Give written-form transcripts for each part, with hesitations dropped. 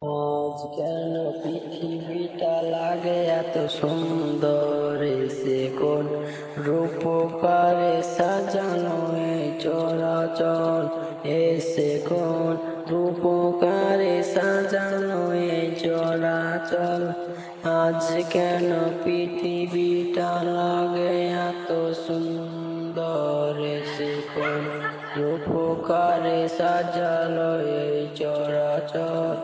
আজ কেন পৃথিবীটা লাগে এত সুন্দর, এসে কোন রূপকারে সাজানো এই চরাচর, এসে কোন রূপকারে সাজানো এই চরাচর। আজ কেন পৃথিবীটা লাগে এত সুন্দর, এসে কোন রূপকারে সাজানো এই চরাচর,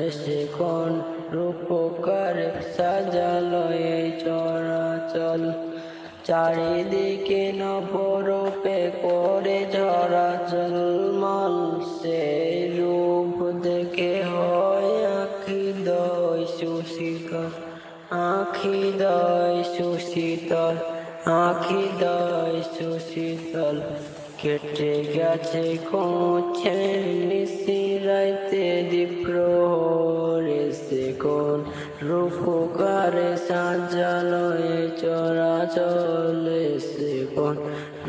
এসে কোন রূপকারে সাজালো এই চরাচর। চারিদিকে নবরূপে করে ঝরা ঝলমল, সেই রূপ দেখে হয় আঁখি দয় সুশীতল, আঁখি দয় সুশীতল, আঁখি দয় সুশীতল। কেটে গেছে কোছে নিশিরাইতে দ্বীপ্রহর, এসে কোন রূপকারে সাজালো এই চরাচর, এসে কোন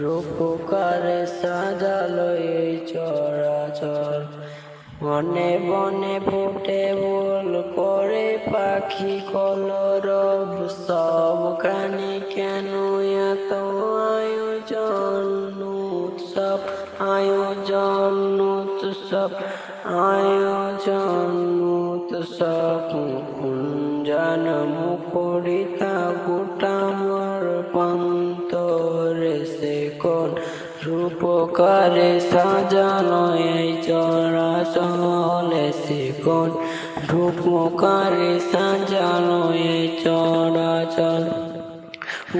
রূপকারে সাজালো এই চরাচর। বনে বনে ফুটে বল করে পাখি কলরব, সবখানে কেন এত আয়োজন উৎসব, আয়োজন উৎসব, আয়োজন উৎসব। কুঞ্জন মুখরিতা গোটামর প্রান্তর, এসে কোন রূপকারে সাজানো এই চরাচর, এসে কোন রূপকারে সাজানো এই চরাচর।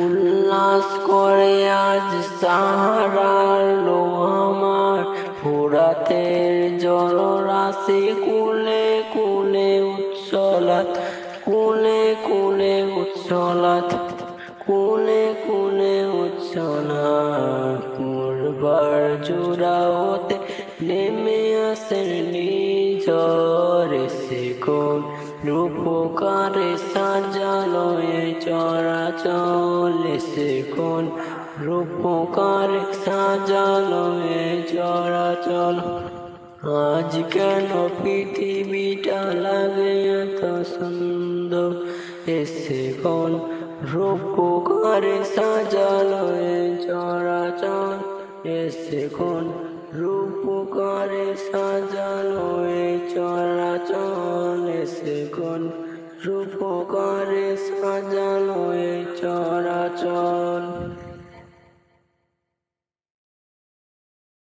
উল্লাস করে আজ সাহারার লো আমার, ফোরাতের জলরাশি কুলে কুলে উচ্ছলাত, কুলে কুলে উচ্ছলাত, কুলে কুলে উচ্ছলাত। পূর্বার চূড়া হতে নেমে আসেন নিঝড়, এসে কোন রূপকারে সাজালো এই চরাচর, এসে কোন রূপকারে সাজালো এই চরাচর। আজ কেন পৃথিবীটা লাগে এত সুন্দর, এসে কোন রূপকারে সাজালো এই চরাচর, এসে কোন রূপকারে সাজালো এই চরাচর, এসে কোন রূপকারে সাজালো এই চরাচর।